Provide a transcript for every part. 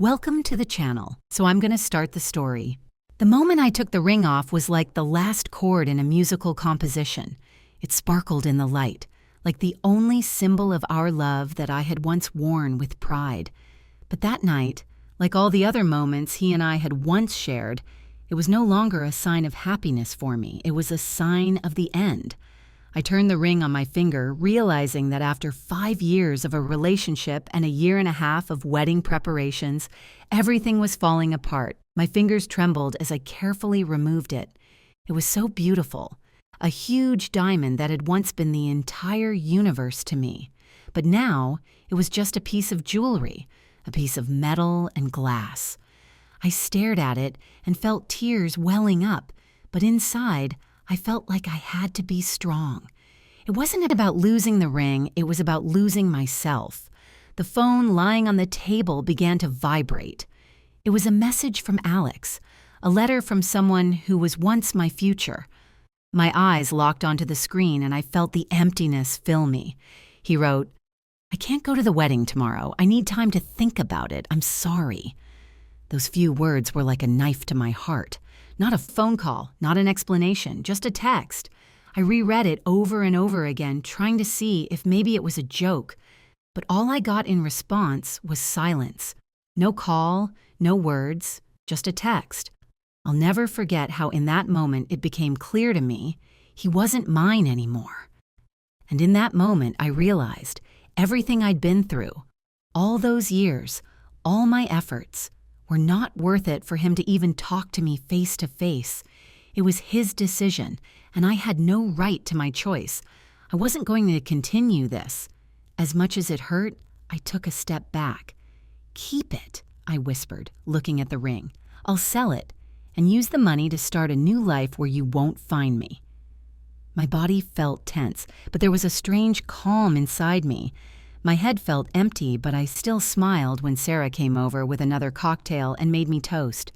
Welcome to the channel. So I'm going to start the story. The moment I took the ring off was like the last chord in a musical composition. It sparkled in the light, like the only symbol of our love that I had once worn with pride. But that night, like all the other moments he and I had once shared, it was no longer a sign of happiness for me. It was a sign of the end. I turned the ring on my finger, realizing that after 5 years of a relationship and 1.5 years of wedding preparations, everything was falling apart. My fingers trembled as I carefully removed it. It was so beautiful, a huge diamond that had once been the entire universe to me. But now, it was just a piece of jewelry, a piece of metal and glass. I stared at it and felt tears welling up, but inside, I felt like I had to be strong. It wasn't about losing the ring, it was about losing myself. The phone lying on the table began to vibrate. It was a message from Alex, a letter from someone who was once my future. My eyes locked onto the screen and I felt the emptiness fill me. He wrote, "I can't go to the wedding tomorrow. I need time to think about it. I'm sorry." Those few words were like a knife to my heart. Not a phone call, not an explanation, just a text. I reread it over and over again, trying to see if maybe it was a joke. But all I got in response was silence. No call, no words, just a text. I'll never forget how in that moment it became clear to me he wasn't mine anymore. And in that moment I realized everything I'd been through, all those years, all my efforts, were not worth it for him to even talk to me face to face. It was his decision, and I had no right to my choice. I wasn't going to continue this. As much as it hurt, I took a step back. "Keep it," I whispered, looking at the ring. "I'll sell it and use the money to start a new life where you won't find me." My body felt tense, but there was a strange calm inside me. My head felt empty, but I still smiled when Sarah came over with another cocktail and made me toast.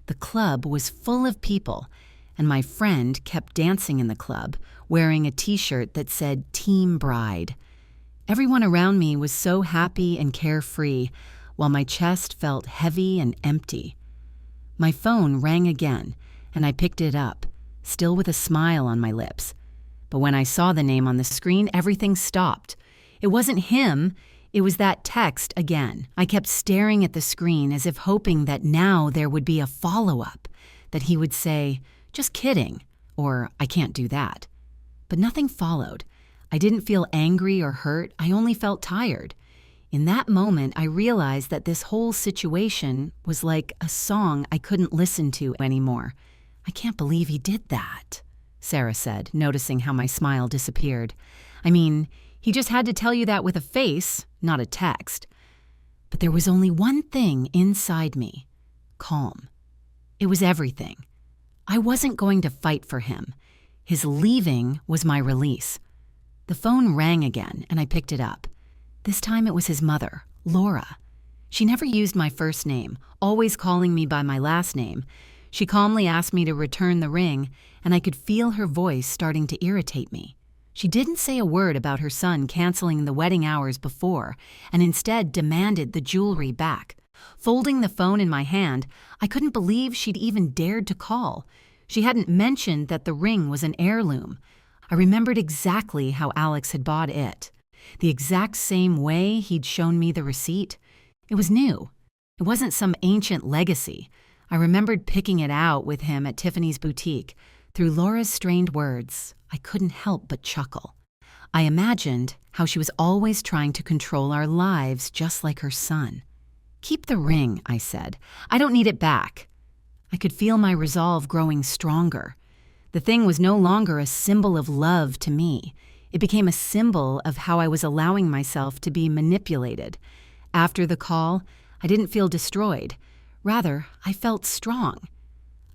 The club was full of people, and my friend kept dancing in the club, wearing a t-shirt that said Team Bride. Everyone around me was so happy and carefree, while my chest felt heavy and empty. My phone rang again, and I picked it up, still with a smile on my lips. But when I saw the name on the screen, everything stopped. It wasn't him, it was that text again. I kept staring at the screen as if hoping that now there would be a follow-up, that he would say, "Just kidding," or "I can't do that." But nothing followed. I didn't feel angry or hurt, I only felt tired. In that moment, I realized that this whole situation was like a song I couldn't listen to anymore. "I can't believe he did that," Sarah said, noticing how my smile disappeared. "I mean, he just had to tell you that with a face, not a text." But there was only one thing inside me: calm. It was everything. I wasn't going to fight for him. His leaving was my release. The phone rang again, and I picked it up. This time it was his mother, Laura. She never used my first name, always calling me by my last name. She calmly asked me to return the ring, and I could feel her voice starting to irritate me. She didn't say a word about her son canceling the wedding hours before, and instead demanded the jewelry back. Folding the phone in my hand, I couldn't believe she'd even dared to call. She hadn't mentioned that the ring was an heirloom. I remembered exactly how Alex had bought it. The exact same way he'd shown me the receipt. It was new. It wasn't some ancient legacy. I remembered picking it out with him at Tiffany's boutique. Through Laura's strained words, I couldn't help but chuckle. I imagined how she was always trying to control our lives just like her son. "Keep the ring," I said. "I don't need it back." I could feel my resolve growing stronger. The thing was no longer a symbol of love to me. It became a symbol of how I was allowing myself to be manipulated. After the call, I didn't feel destroyed. Rather, I felt strong.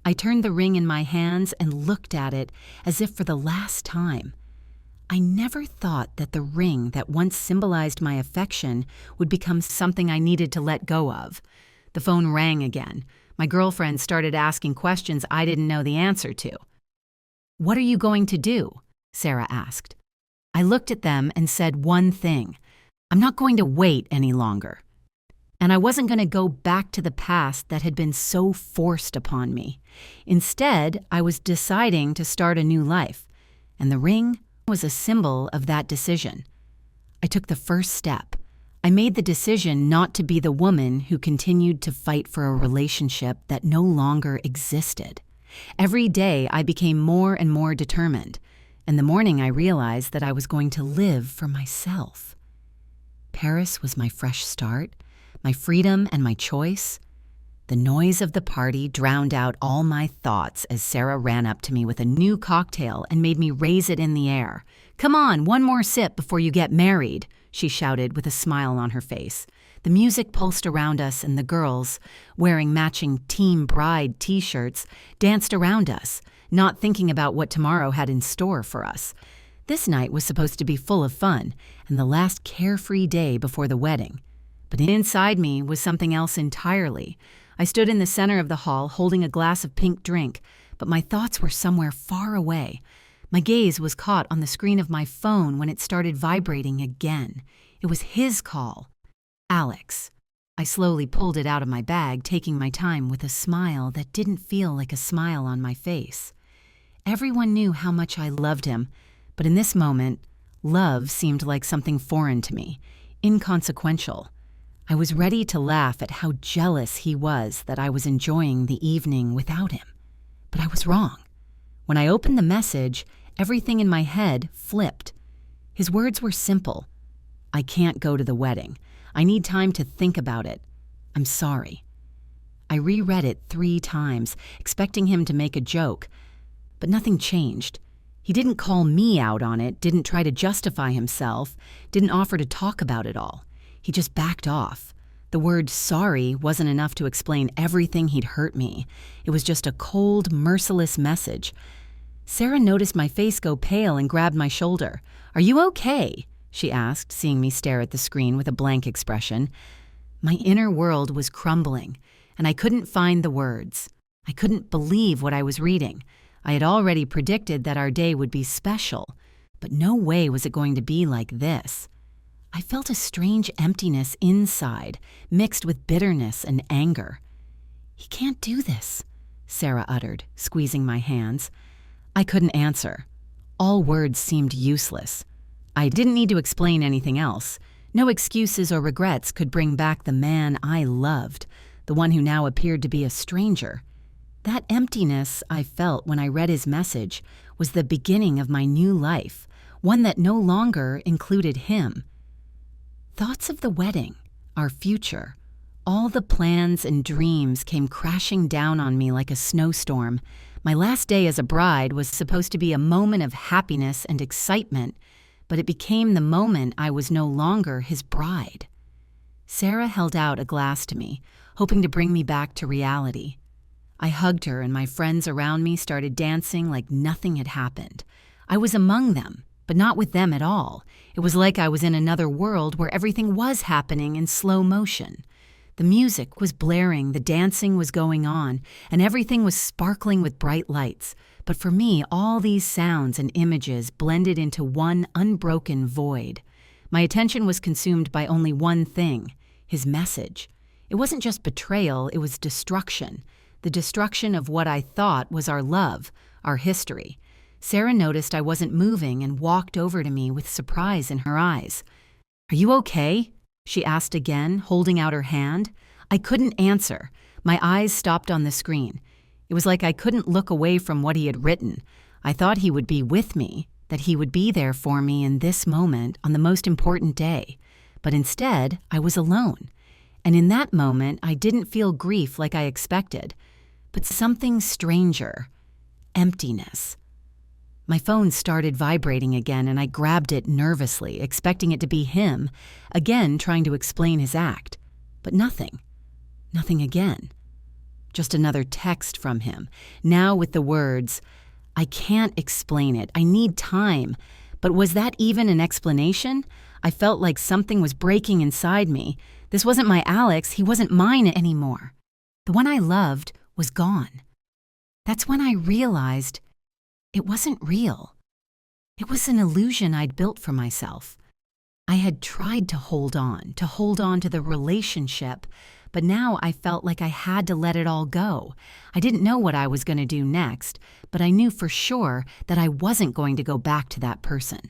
I turned the ring in my hands and looked at it as if for the last time. I never thought that the ring that once symbolized my affection would become something I needed to let go of. The phone rang again. My girlfriend started asking questions I didn't know the answer to. "What are you going to do?" Sarah asked. I looked at them and said one thing: "I'm not going to wait any longer." And I wasn't going to go back to the past that had been so forced upon me. Instead, I was deciding to start a new life, and the ring was a symbol of that decision. I took the first step. I made the decision not to be the woman who continued to fight for a relationship that no longer existed. Every day, I became more and more determined, and the morning I realized that I was going to live for myself. Paris was my fresh start, my freedom and my choice. The noise of the party drowned out all my thoughts as Sarah ran up to me with a new cocktail and made me raise it in the air. "Come on, one more sip before you get married," she shouted with a smile on her face. The music pulsed around us, and the girls, wearing matching Team Bride t-shirts, danced around us, not thinking about what tomorrow had in store for us. This night was supposed to be full of fun, and the last carefree day before the wedding. But inside me was something else entirely. I stood in the center of the hall holding a glass of pink drink, but my thoughts were somewhere far away. My gaze was caught on the screen of my phone when it started vibrating again. It was his call. Alex. I slowly pulled it out of my bag, taking my time with a smile that didn't feel like a smile on my face. Everyone knew how much I loved him, but in this moment, love seemed like something foreign to me, inconsequential. I was ready to laugh at how jealous he was that I was enjoying the evening without him. But I was wrong. When I opened the message, everything in my head flipped. His words were simple. "I can't go to the wedding. I need time to think about it. I'm sorry." I reread it 3 times, expecting him to make a joke, but nothing changed. He didn't call me out on it, didn't try to justify himself, didn't offer to talk about it all. He just backed off. The word sorry wasn't enough to explain everything he'd hurt me. It was just a cold, merciless message. Sarah noticed my face go pale and grabbed my shoulder. "Are you okay?" she asked, seeing me stare at the screen with a blank expression. My inner world was crumbling, and I couldn't find the words. I couldn't believe what I was reading. I had already predicted that our day would be special, but no way was it going to be like this. I felt a strange emptiness inside, mixed with bitterness and anger. "He can't do this," Sarah uttered, squeezing my hands. I couldn't answer. All words seemed useless. I didn't need to explain anything else. No excuses or regrets could bring back the man I loved, the one who now appeared to be a stranger. That emptiness I felt when I read his message was the beginning of my new life, one that no longer included him. Thoughts of the wedding, our future, all the plans and dreams came crashing down on me like a snowstorm. My last day as a bride was supposed to be a moment of happiness and excitement, but it became the moment I was no longer his bride. Sarah held out a glass to me, hoping to bring me back to reality. I hugged her, and my friends around me started dancing like nothing had happened. I was among them, but not with them at all. It was like I was in another world where everything was happening in slow motion. The music was blaring, the dancing was going on, and everything was sparkling with bright lights. But for me, all these sounds and images blended into one unbroken void. My attention was consumed by only one thing, his message. It wasn't just betrayal, it was destruction. The destruction of what I thought was our love, our history. Sarah noticed I wasn't moving and walked over to me with surprise in her eyes. "Are you okay?" she asked again, holding out her hand. I couldn't answer. My eyes stopped on the screen. It was like I couldn't look away from what he had written. I thought he would be with me, that he would be there for me in this moment on the most important day. But instead, I was alone. And in that moment, I didn't feel grief like I expected, but something stranger, emptiness. My phone started vibrating again, and I grabbed it nervously, expecting it to be him, again trying to explain his act. But nothing. Nothing again. Just another text from him, now with the words, "I can't explain it. I need time." But was that even an explanation? I felt like something was breaking inside me. This wasn't my Alex. He wasn't mine anymore. The one I loved was gone. That's when I realized it wasn't real. It was an illusion I'd built for myself. I had tried to hold on to the relationship, but now I felt like I had to let it all go. I didn't know what I was going to do next, but I knew for sure that I wasn't going to go back to that person.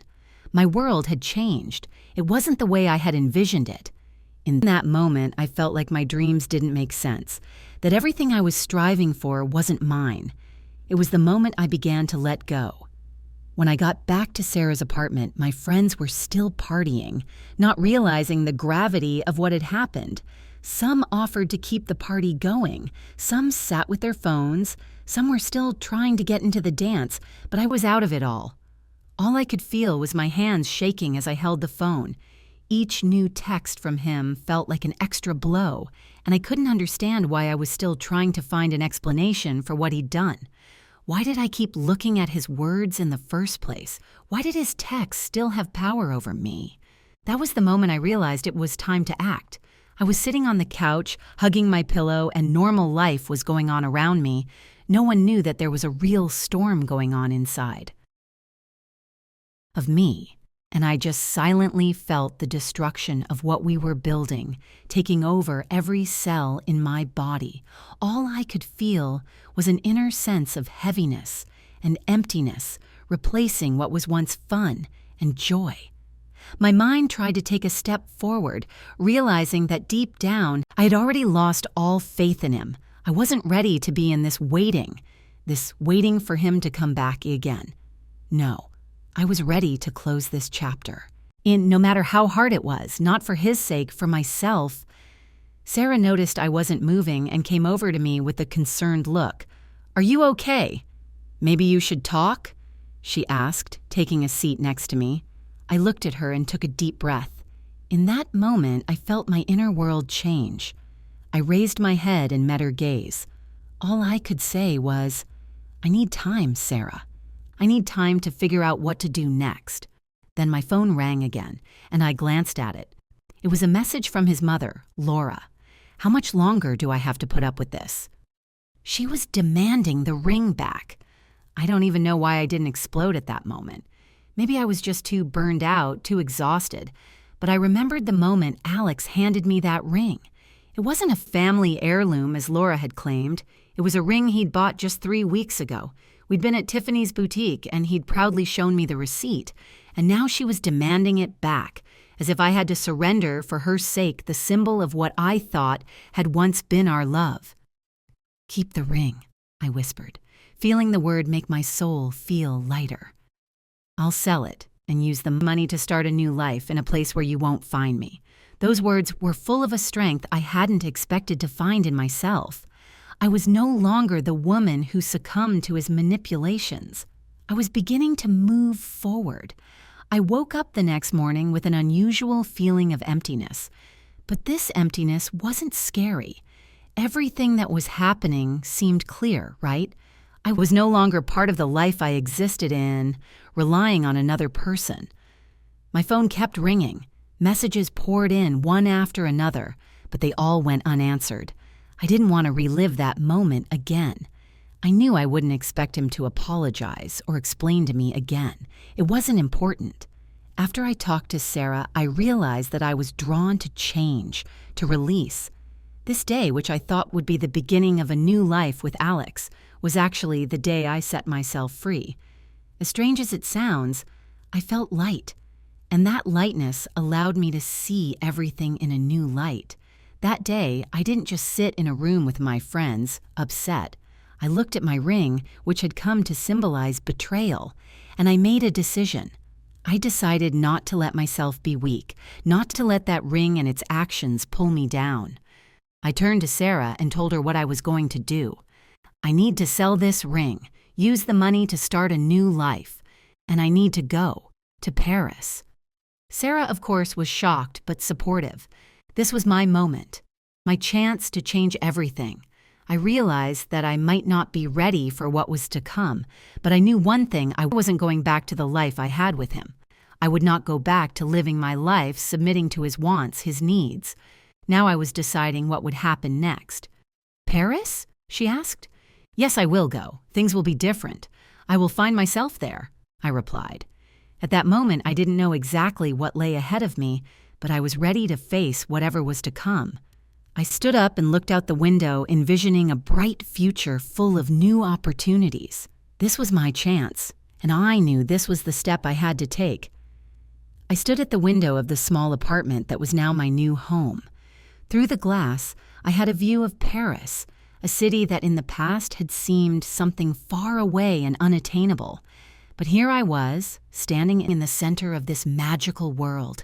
My world had changed. It wasn't the way I had envisioned it. In that moment, I felt like my dreams didn't make sense, that everything I was striving for wasn't mine. It was the moment I began to let go. When I got back to Sarah's apartment, my friends were still partying, not realizing the gravity of what had happened. Some offered to keep the party going. Some sat with their phones. Some were still trying to get into the dance, but I was out of it all. All I could feel was my hands shaking as I held the phone. Each new text from him felt like an extra blow, and I couldn't understand why I was still trying to find an explanation for what he'd done. Why did I keep looking at his words in the first place? Why did his texts still have power over me? That was the moment I realized it was time to act. I was sitting on the couch, hugging my pillow, and normal life was going on around me. No one knew that there was a real storm going on inside of me, and I just silently felt the destruction of what we were building, taking over every cell in my body. All I could feel was an inner sense of heaviness and emptiness, replacing what was once fun and joy. My mind tried to take a step forward, realizing that deep down, I had already lost all faith in him. I wasn't ready to be in this waiting for him to come back again. No, I was ready to close this chapter. No matter how hard it was, not for his sake, for myself. Sarah noticed I wasn't moving and came over to me with a concerned look. "Are you okay? Maybe you should talk?" she asked, taking a seat next to me. I looked at her and took a deep breath. In that moment, I felt my inner world change. I raised my head and met her gaze. All I could say was, "I need time, Sarah. I need time to figure out what to do next." Then my phone rang again, and I glanced at it. It was a message from his mother, Laura. "How much longer do I have to put up with this?" She was demanding the ring back. I don't even know why I didn't explode at that moment. Maybe I was just too burned out, too exhausted. But I remembered the moment Alex handed me that ring. It wasn't a family heirloom as Laura had claimed. It was a ring he'd bought just 3 weeks ago. We'd been at Tiffany's boutique, and he'd proudly shown me the receipt. And now she was demanding it back, as if I had to surrender for her sake the symbol of what I thought had once been our love. "Keep the ring," I whispered, feeling the word make my soul feel lighter. "I'll sell it and use the money to start a new life in a place where you won't find me." Those words were full of a strength I hadn't expected to find in myself. I was no longer the woman who succumbed to his manipulations. I was beginning to move forward. I woke up the next morning with an unusual feeling of emptiness. But this emptiness wasn't scary. Everything that was happening seemed clear, right? I was no longer part of the life I existed in, relying on another person. My phone kept ringing. Messages poured in one after another, but they all went unanswered. I didn't want to relive that moment again. I knew I wouldn't expect him to apologize or explain to me again. It wasn't important. After I talked to Sarah, I realized that I was drawn to change, to release. This day, which I thought would be the beginning of a new life with Alex, was actually the day I set myself free. As strange as it sounds, I felt light, and that lightness allowed me to see everything in a new light. That day, I didn't just sit in a room with my friends, upset. I looked at my ring, which had come to symbolize betrayal, and I made a decision. I decided not to let myself be weak, not to let that ring and its actions pull me down. I turned to Sarah and told her what I was going to do. "I need to sell this ring, use the money to start a new life, and I need to go to Paris." Sarah, of course, was shocked but supportive. This was my moment, my chance to change everything. I realized that I might not be ready for what was to come, but I knew one thing: I wasn't going back to the life I had with him. I would not go back to living my life submitting to his wants, his needs. Now I was deciding what would happen next. "Paris?" she asked. "Yes, I will go. Things will be different. I will find myself there," I replied. At that moment, I didn't know exactly what lay ahead of me, but I was ready to face whatever was to come. I stood up and looked out the window, envisioning a bright future full of new opportunities. This was my chance, and I knew this was the step I had to take. I stood at the window of the small apartment that was now my new home. Through the glass, I had a view of Paris, a city that in the past had seemed something far away and unattainable. But here I was, standing in the center of this magical world,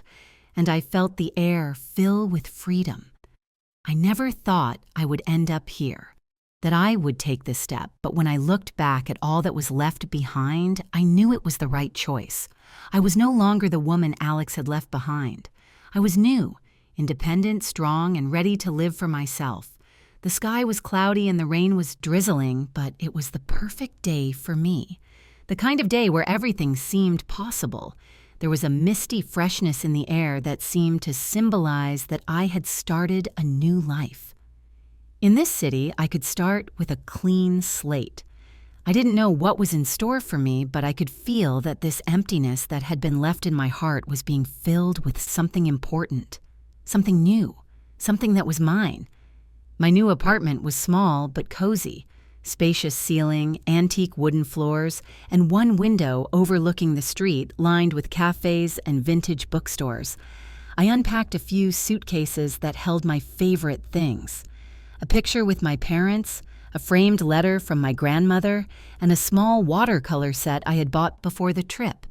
and I felt the air fill with freedom. I never thought I would end up here, that I would take this step, but when I looked back at all that was left behind, I knew it was the right choice. I was no longer the woman Alex had left behind. I was new, independent, strong, and ready to live for myself. The sky was cloudy and the rain was drizzling, but it was the perfect day for me. The kind of day where everything seemed possible. There was a misty freshness in the air that seemed to symbolize that I had started a new life. In this city, I could start with a clean slate. I didn't know what was in store for me, but I could feel that this emptiness that had been left in my heart was being filled with something important, something new, something that was mine. My new apartment was small but cozy. Spacious ceiling, antique wooden floors, and one window overlooking the street lined with cafes and vintage bookstores. I unpacked a few suitcases that held my favorite things. A picture with my parents, a framed letter from my grandmother, and a small watercolor set I had bought before the trip.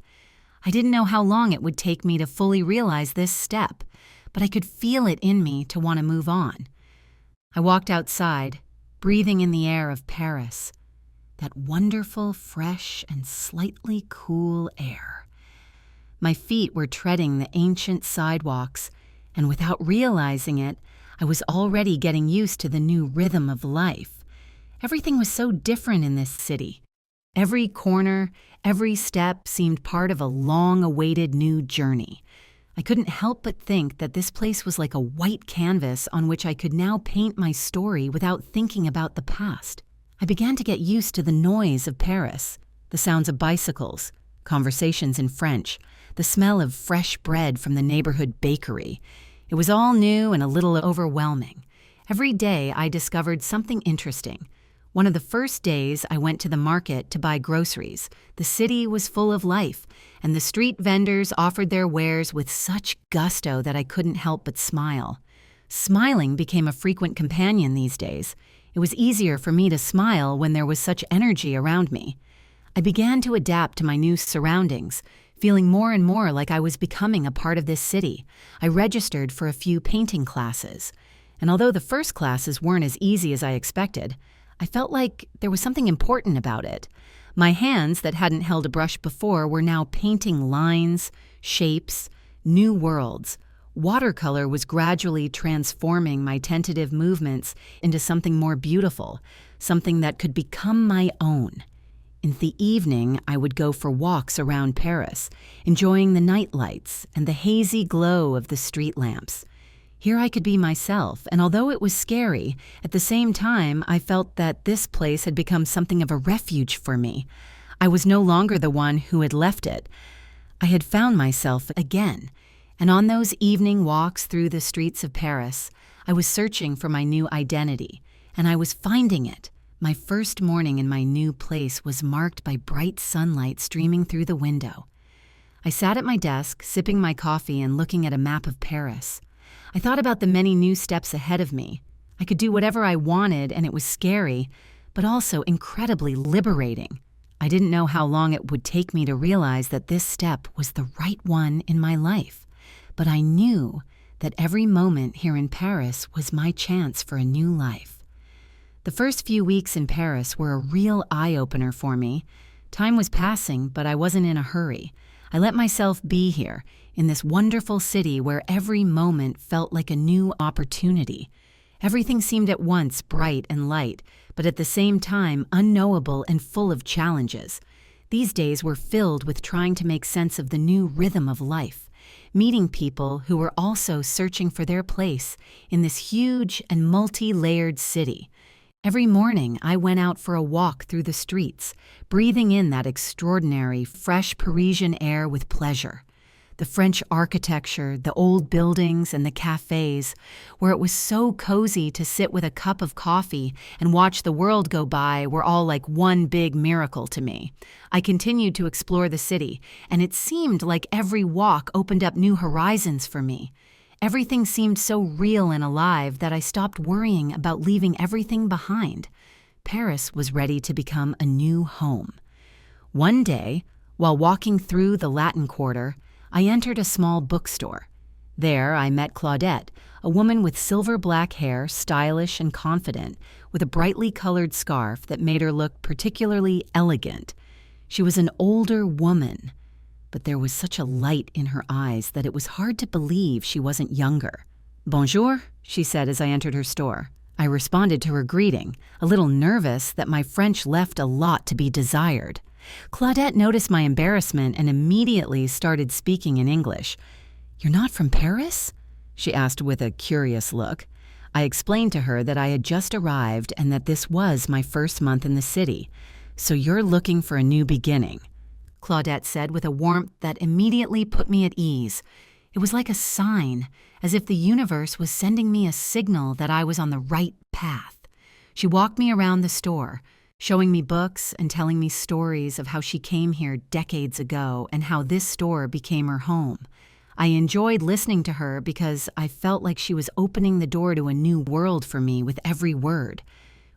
I didn't know how long it would take me to fully realize this step, but I could feel it in me to want to move on. I walked outside, breathing in the air of Paris, that wonderful, fresh, and slightly cool air. My feet were treading the ancient sidewalks, and without realizing it, I was already getting used to the new rhythm of life. Everything was so different in this city. Every corner, every step seemed part of a long-awaited new journey. I couldn't help but think that this place was like a white canvas on which I could now paint my story without thinking about the past. I began to get used to the noise of Paris, the sounds of bicycles, conversations in French, the smell of fresh bread from the neighborhood bakery. It was all new and a little overwhelming. Every day I discovered something interesting. One of the first days I went to the market to buy groceries. The city was full of life, and the street vendors offered their wares with such gusto that I couldn't help but smile. Smiling became a frequent companion these days. It was easier for me to smile when there was such energy around me. I began to adapt to my new surroundings, feeling more and more like I was becoming a part of this city. I registered for a few painting classes, and although the first classes weren't as easy as I expected, I felt like there was something important about it. My hands that hadn't held a brush before were now painting lines, shapes, new worlds. Watercolor was gradually transforming my tentative movements into something more beautiful, something that could become my own. In the evening, I would go for walks around Paris, enjoying the night lights and the hazy glow of the street lamps. Here I could be myself, and although it was scary, at the same time I felt that this place had become something of a refuge for me. I was no longer the one who had left it. I had found myself again, and on those evening walks through the streets of Paris, I was searching for my new identity, and I was finding it. My first morning in my new place was marked by bright sunlight streaming through the window. I sat at my desk, sipping my coffee and looking at a map of Paris. I thought about the many new steps ahead of me. I could do whatever I wanted, and it was scary, but also incredibly liberating. I didn't know how long it would take me to realize that this step was the right one in my life, but I knew that every moment here in Paris was my chance for a new life. The first few weeks in Paris were a real eye-opener for me. Time was passing, but I wasn't in a hurry. I let myself be here, in this wonderful city where every moment felt like a new opportunity. Everything seemed at once bright and light, but at the same time unknowable and full of challenges. These days were filled with trying to make sense of the new rhythm of life, meeting people who were also searching for their place in this huge and multi-layered city. Every morning, I went out for a walk through the streets, breathing in that extraordinary, fresh Parisian air with pleasure. The French architecture, the old buildings, and the cafes, where it was so cozy to sit with a cup of coffee and watch the world go by, were all like one big miracle to me. I continued to explore the city, and it seemed like every walk opened up new horizons for me. Everything seemed so real and alive that I stopped worrying about leaving everything behind. Paris was ready to become a new home. One day, while walking through the Latin Quarter, I entered a small bookstore. There, I met Claudette, a woman with silver black hair, stylish and confident, with a brightly colored scarf that made her look particularly elegant. She was an older woman, but there was such a light in her eyes that it was hard to believe she wasn't younger. "Bonjour," she said as I entered her store. I responded to her greeting, a little nervous that my French left a lot to be desired. Claudette noticed my embarrassment and immediately started speaking in English. "You're not from Paris?" she asked with a curious look. I explained to her that I had just arrived and that this was my first month in the city. "So you're looking for a new beginning," Claudette said with a warmth that immediately put me at ease. It was like a sign, as if the universe was sending me a signal that I was on the right path. She walked me around the store, showing me books and telling me stories of how she came here decades ago and how this store became her home. I enjoyed listening to her because I felt like she was opening the door to a new world for me with every word.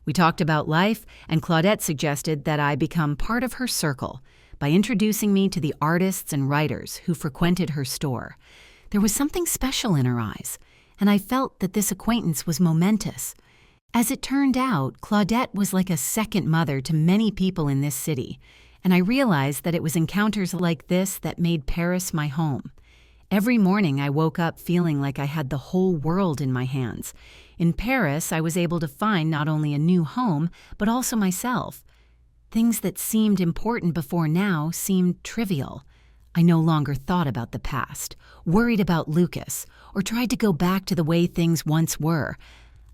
We talked about life, and Claudette suggested that I become part of her circle by introducing me to the artists and writers who frequented her store. There was something special in her eyes, and I felt that this acquaintance was momentous. As it turned out, Claudette was like a second mother to many people in this city, and I realized that it was encounters like this that made Paris my home. Every morning I woke up feeling like I had the whole world in my hands. In Paris, I was able to find not only a new home, but also myself. Things that seemed important before now seemed trivial. I no longer thought about the past, worried about Lucas, or tried to go back to the way things once were.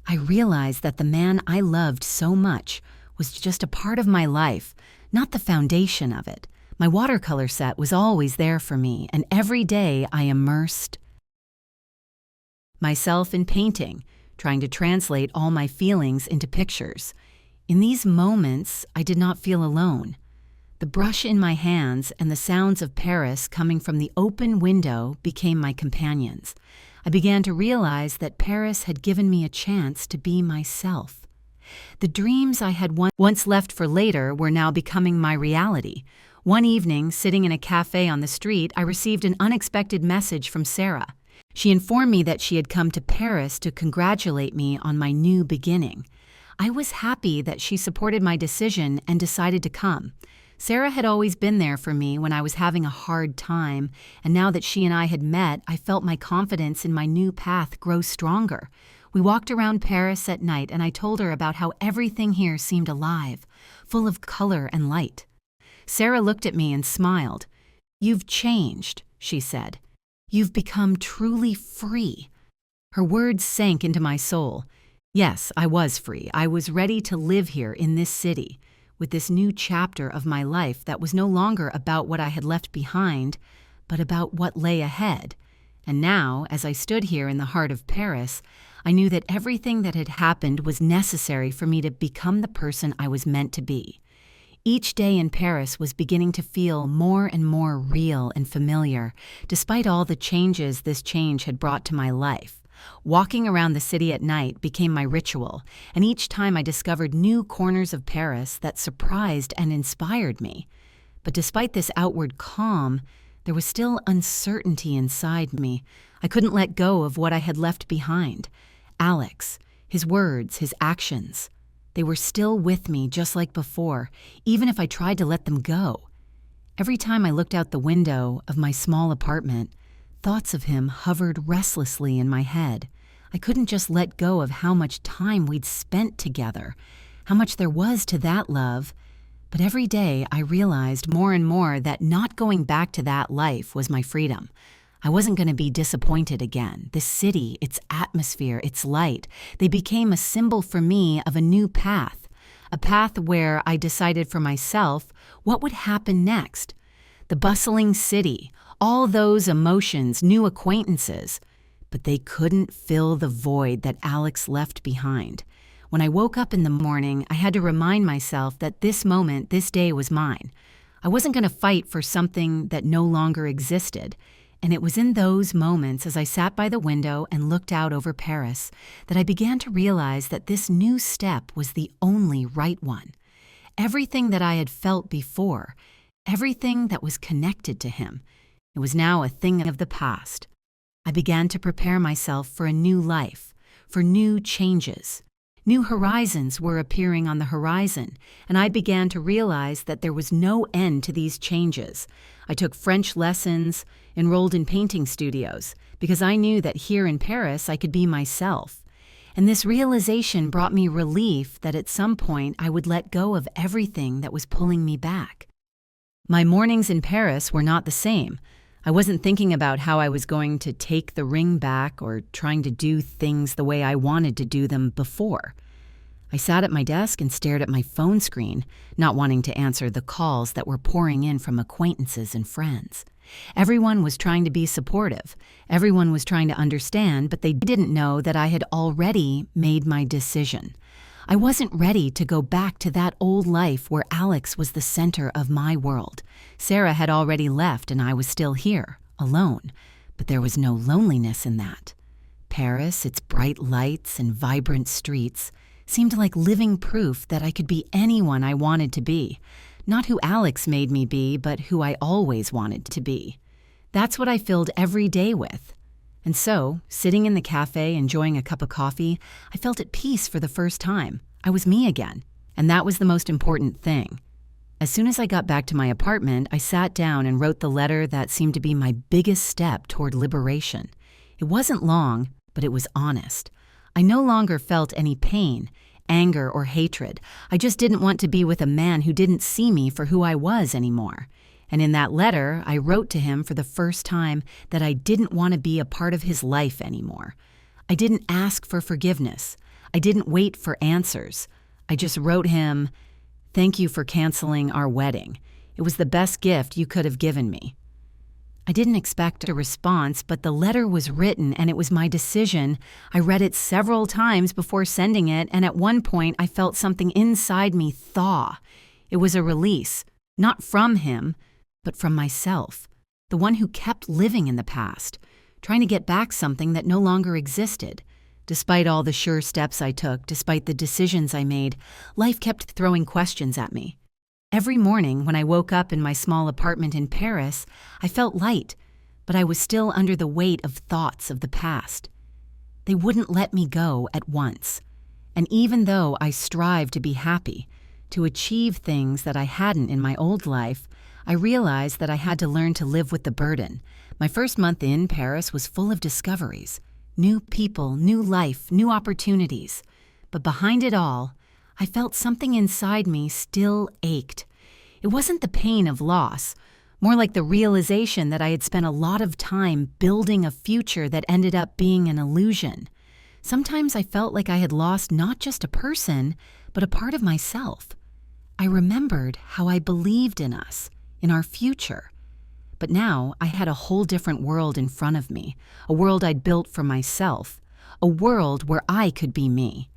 I realized that the man I loved so much was just a part of my life, not the foundation of it. My watercolor set was always there for me, and every day I immersed myself in painting, trying to translate all my feelings into pictures. In these moments, I did not feel alone. The brush in my hands and the sounds of Paris coming from the open window became my companions. I began to realize that Paris had given me a chance to be myself. The dreams I had once left for later were now becoming my reality. One evening, sitting in a cafe on the street, I received an unexpected message from Sarah. She informed me that she had come to Paris to congratulate me on my new beginning. I was happy that she supported my decision and decided to come. Sarah had always been there for me when I was having a hard time, and now that she and I had met, I felt my confidence in my new path grow stronger. We walked around Paris at night, and I told her about how everything here seemed alive, full of color and light. Sarah looked at me and smiled. "You've changed," she said. "You've become truly free." Her words sank into my soul. Yes, I was free. I was ready to live here in this city, with this new chapter of my life that was no longer about what I had left behind, but about what lay ahead. And now, as I stood here in the heart of Paris, I knew that everything that had happened was necessary for me to become the person I was meant to be. Each day in Paris was beginning to feel more and more real and familiar, despite all the changes this change had brought to my life. Walking around the city at night became my ritual, and each time I discovered new corners of Paris that surprised and inspired me. But despite this outward calm, there was still uncertainty inside me. I couldn't let go of what I had left behind. Alex, his words, his actions. They were still with me just like before, even if I tried to let them go. Every time I looked out the window of my small apartment, thoughts of him hovered restlessly in my head. I couldn't just let go of how much time we'd spent together, how much there was to that love. But every day I realized more and more that not going back to that life was my freedom. I wasn't going to be disappointed again. This city, its atmosphere, its light, they became a symbol for me of a new path, a path where I decided for myself what would happen next. The bustling city, all those emotions, new acquaintances, but they couldn't fill the void that Alex left behind. When I woke up in the morning, I had to remind myself that this moment, this day was mine. I wasn't going to fight for something that no longer existed. And it was in those moments, as I sat by the window and looked out over Paris, that I began to realize that this new step was the only right one. Everything that I had felt before, everything that was connected to him, it was now a thing of the past. I began to prepare myself for a new life, for new changes. New horizons were appearing on the horizon, and I began to realize that there was no end to these changes. I took French lessons, enrolled in painting studios, because I knew that here in Paris I could be myself. And this realization brought me relief that at some point I would let go of everything that was pulling me back. My mornings in Paris were not the same. I wasn't thinking about how I was going to take the ring back or trying to do things the way I wanted to do them before. I sat at my desk and stared at my phone screen, not wanting to answer the calls that were pouring in from acquaintances and friends. Everyone was trying to be supportive. Everyone was trying to understand, but they didn't know that I had already made my decision. I wasn't ready to go back to that old life where Alex was the center of my world. Sarah had already left and I was still here, alone. But there was no loneliness in that. Paris, its bright lights and vibrant streets, seemed like living proof that I could be anyone I wanted to be. Not who Alex made me be, but who I always wanted to be. That's what I filled every day with. And so, sitting in the cafe enjoying a cup of coffee, I felt at peace for the first time. I was me again, and that was the most important thing. As soon as I got back to my apartment, I sat down and wrote the letter that seemed to be my biggest step toward liberation. It wasn't long, but it was honest. I no longer felt any pain, anger, or hatred. I just didn't want to be with a man who didn't see me for who I was anymore. And in that letter, I wrote to him for the first time that I didn't want to be a part of his life anymore. I didn't ask for forgiveness. I didn't wait for answers. I just wrote him, "Thank you for canceling our wedding. It was the best gift you could have given me." I didn't expect a response, but the letter was written and it was my decision. I read it several times before sending it, and at one point I felt something inside me thaw. It was a release, not from him, but from myself, the one who kept living in the past, trying to get back something that no longer existed. Despite all the sure steps I took, despite the decisions I made, life kept throwing questions at me. Every morning when I woke up in my small apartment in Paris, I felt light, but I was still under the weight of thoughts of the past. They wouldn't let me go at once. And even though I strived to be happy, to achieve things that I hadn't in my old life, I realized that I had to learn to live with the burden. My first month in Paris was full of discoveries. New people, new life, new opportunities. But behind it all, I felt something inside me still ached. It wasn't the pain of loss, more like the realization that I had spent a lot of time building a future that ended up being an illusion. Sometimes I felt like I had lost not just a person, but a part of myself. I remembered how I believed in us, in our future. But now I had a whole different world in front of me, a world I'd built for myself, a world where I could be me.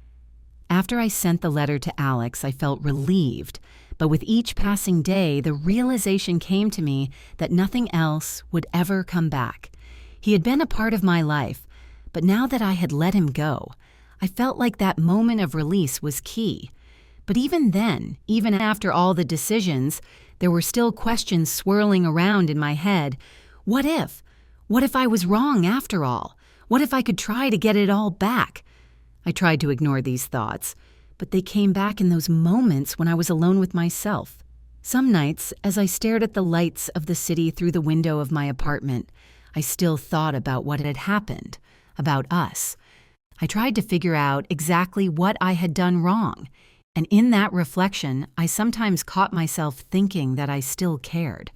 After I sent the letter to Alex, I felt relieved, but with each passing day, the realization came to me that nothing else would ever come back. He had been a part of my life, but now that I had let him go, I felt like that moment of release was key. But even then, even after all the decisions, there were still questions swirling around in my head. What if? What if I was wrong after all? What if I could try to get it all back? I tried to ignore these thoughts, but they came back in those moments when I was alone with myself. Some nights, as I stared at the lights of the city through the window of my apartment, I still thought about what had happened, about us. I tried to figure out exactly what I had done wrong, and in that reflection, I sometimes caught myself thinking that I still cared.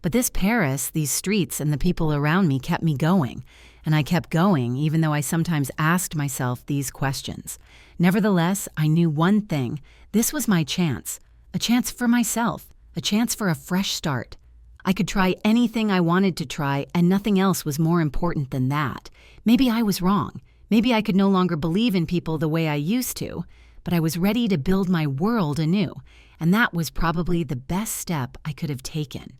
But this Paris, these streets, and the people around me kept me going. And I kept going, even though I sometimes asked myself these questions. Nevertheless, I knew one thing. This was my chance. A chance for myself. A chance for a fresh start. I could try anything I wanted to try, and nothing else was more important than that. Maybe I was wrong. Maybe I could no longer believe in people the way I used to, but I was ready to build my world anew, and that was probably the best step I could have taken.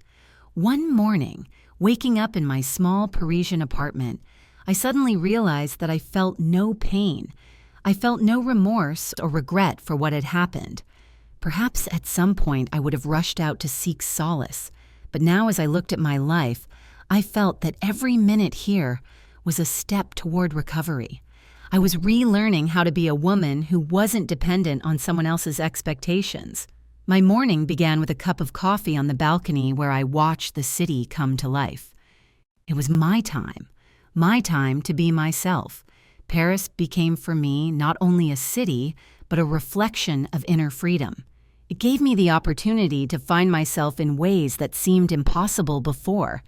One morning, waking up in my small Parisian apartment, I suddenly realized that I felt no pain. I felt no remorse or regret for what had happened. Perhaps at some point I would have rushed out to seek solace, but now as I looked at my life, I felt that every minute here was a step toward recovery. I was relearning how to be a woman who wasn't dependent on someone else's expectations. My morning began with a cup of coffee on the balcony where I watched the city come to life. It was my time to be myself. Paris became for me not only a city, but a reflection of inner freedom. It gave me the opportunity to find myself in ways that seemed impossible before.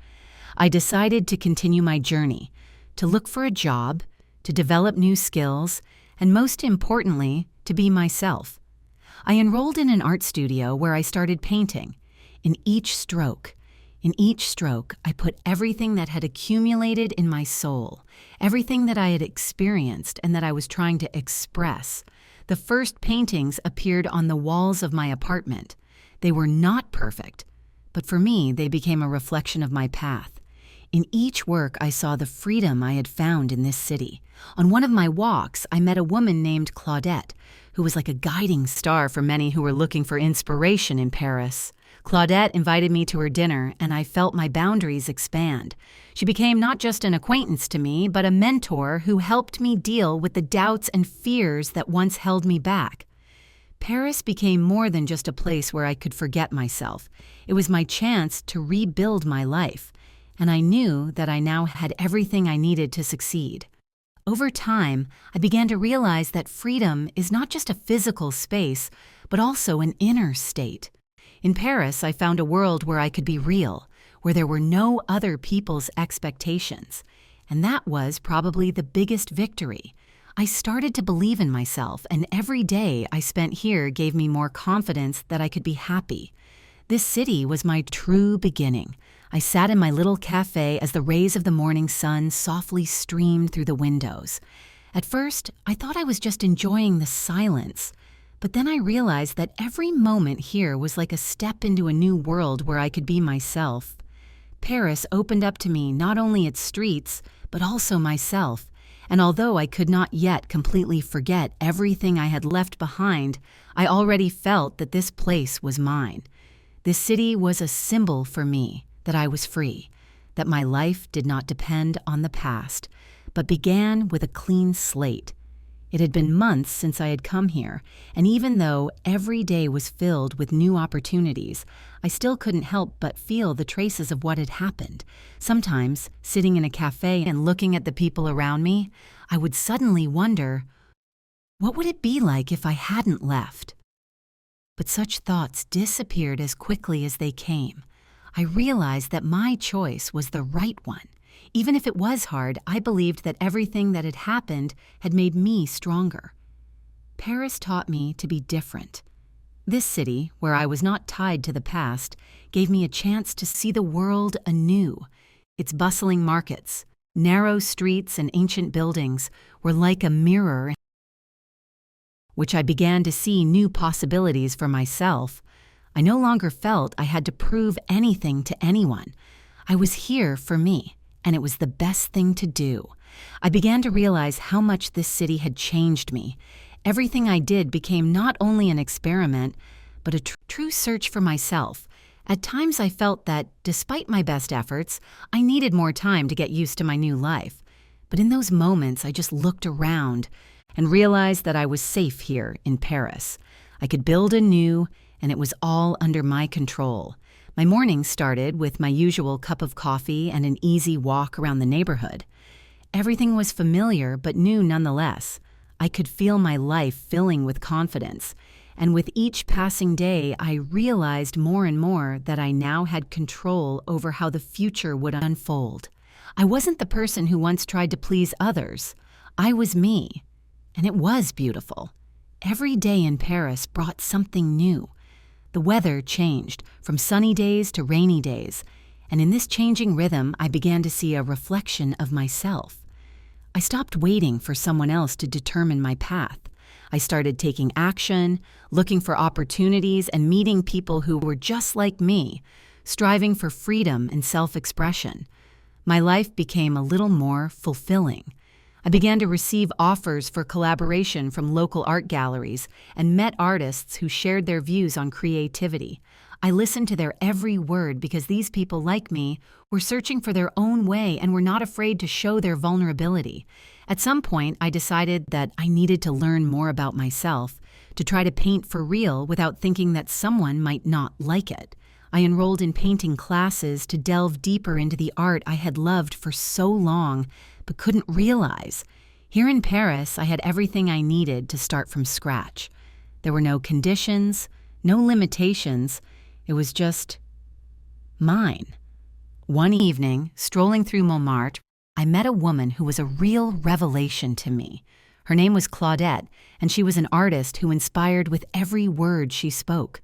I decided to continue my journey, to look for a job, to develop new skills, and most importantly, to be myself. I enrolled in an art studio where I started painting. In each stroke, I put everything that had accumulated in my soul, everything that I had experienced and that I was trying to express. The first paintings appeared on the walls of my apartment. They were not perfect, but for me, they became a reflection of my path. In each work, I saw the freedom I had found in this city. On one of my walks, I met a woman named Claudette, who was like a guiding star for many who were looking for inspiration in Paris. Claudette invited me to her dinner, and I felt my boundaries expand. She became not just an acquaintance to me, but a mentor who helped me deal with the doubts and fears that once held me back. Paris became more than just a place where I could forget myself. It was my chance to rebuild my life, and I knew that I now had everything I needed to succeed. Over time, I began to realize that freedom is not just a physical space, but also an inner state. In Paris, I found a world where I could be real, where there were no other people's expectations. And that was probably the biggest victory. I started to believe in myself, and every day I spent here gave me more confidence that I could be happy. This city was my true beginning. I sat in my little cafe as the rays of the morning sun softly streamed through the windows. At first, I thought I was just enjoying the silence. But then I realized that every moment here was like a step into a new world where I could be myself. Paris opened up to me not only its streets, but also myself. And although I could not yet completely forget everything I had left behind, I already felt that this place was mine. This city was a symbol for me, that I was free, that my life did not depend on the past, but began with a clean slate. It had been months since I had come here, and even though every day was filled with new opportunities, I still couldn't help but feel the traces of what had happened. Sometimes, sitting in a cafe and looking at the people around me, I would suddenly wonder, what would it be like if I hadn't left? But such thoughts disappeared as quickly as they came. I realized that my choice was the right one. Even if it was hard, I believed that everything that had happened had made me stronger. Paris taught me to be different. This city, where I was not tied to the past, gave me a chance to see the world anew. Its bustling markets, narrow streets, and ancient buildings were like a mirror, which I began to see new possibilities for myself. I no longer felt I had to prove anything to anyone. I was here for me. And it was the best thing to do. I began to realize how much this city had changed me. Everything I did became not only an experiment, but a true search for myself. At times I felt that, despite my best efforts, I needed more time to get used to my new life. But in those moments, I just looked around and realized that I was safe here in Paris. I could build anew, and it was all under my control. My morning started with my usual cup of coffee and an easy walk around the neighborhood. Everything was familiar but new nonetheless. I could feel my life filling with confidence, and with each passing day, I realized more and more that I now had control over how the future would unfold. I wasn't the person who once tried to please others. I was me, and it was beautiful. Every day in Paris brought something new. The weather changed, from sunny days to rainy days, and in this changing rhythm, I began to see a reflection of myself. I stopped waiting for someone else to determine my path. I started taking action, looking for opportunities, and meeting people who were just like me, striving for freedom and self-expression. My life became a little more fulfilling. I began to receive offers for collaboration from local art galleries and met artists who shared their views on creativity. I listened to their every word because these people, like me, were searching for their own way and were not afraid to show their vulnerability. At some point, I decided that I needed to learn more about myself, to try to paint for real without thinking that someone might not like it. I enrolled in painting classes to delve deeper into the art I had loved for so long, but couldn't realize. Here in Paris, I had everything I needed to start from scratch. There were no conditions, no limitations. It was just mine. One evening, strolling through Montmartre, I met a woman who was a real revelation to me. Her name was Claudette, and she was an artist who inspired with every word she spoke.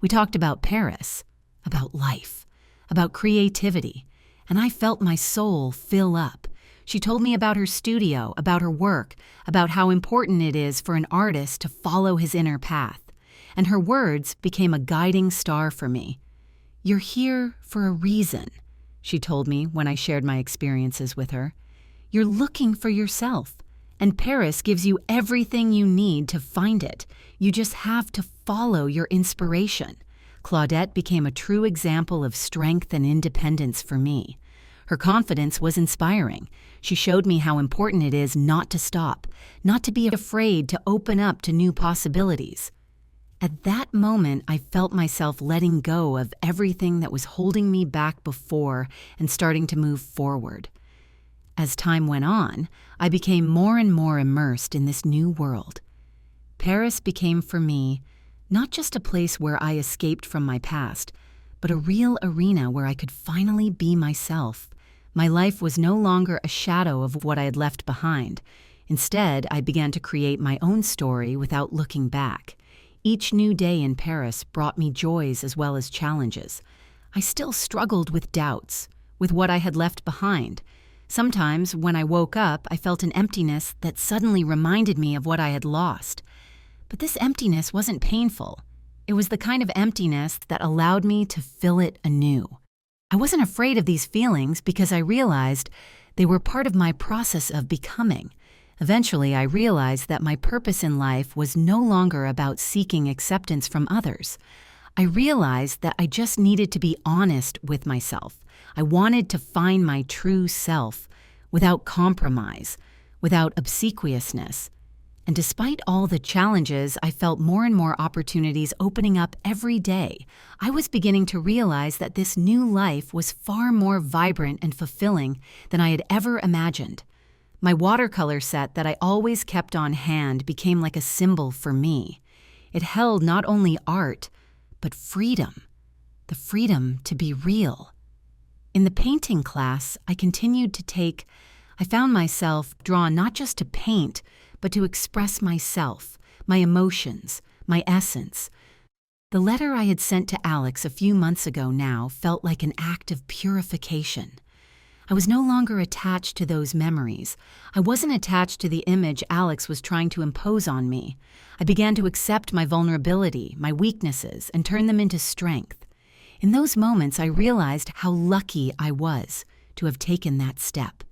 We talked about Paris, about life, about creativity, and I felt my soul fill up. She told me about her studio, about her work, about how important it is for an artist to follow his inner path. And her words became a guiding star for me. "You're here for a reason," she told me when I shared my experiences with her. "You're looking for yourself, and Paris gives you everything you need to find it. You just have to follow your inspiration." Claudette became a true example of strength and independence for me. Her confidence was inspiring. She showed me how important it is not to stop, not to be afraid to open up to new possibilities. At that moment, I felt myself letting go of everything that was holding me back before and starting to move forward. As time went on, I became more and more immersed in this new world. Paris became for me not just a place where I escaped from my past, but a real arena where I could finally be myself. My life was no longer a shadow of what I had left behind. Instead, I began to create my own story without looking back. Each new day in Paris brought me joys as well as challenges. I still struggled with doubts, with what I had left behind. Sometimes, when I woke up, I felt an emptiness that suddenly reminded me of what I had lost. But this emptiness wasn't painful. It was the kind of emptiness that allowed me to fill it anew. I wasn't afraid of these feelings because I realized they were part of my process of becoming. Eventually, I realized that my purpose in life was no longer about seeking acceptance from others. I realized that I just needed to be honest with myself. I wanted to find my true self without compromise, without obsequiousness. And despite all the challenges, I felt more and more opportunities opening up every day. I was beginning to realize that this new life was far more vibrant and fulfilling than I had ever imagined. My watercolor set that I always kept on hand became like a symbol for me. It held not only art, but freedom, the freedom to be real. In the painting class I continued to take, I found myself drawn not just to paint, but to express myself, my emotions, my essence. The letter I had sent to Alex a few months ago now felt like an act of purification. I was no longer attached to those memories. I wasn't attached to the image Alex was trying to impose on me. I began to accept my vulnerability, my weaknesses, and turn them into strength. In those moments, I realized how lucky I was to have taken that step.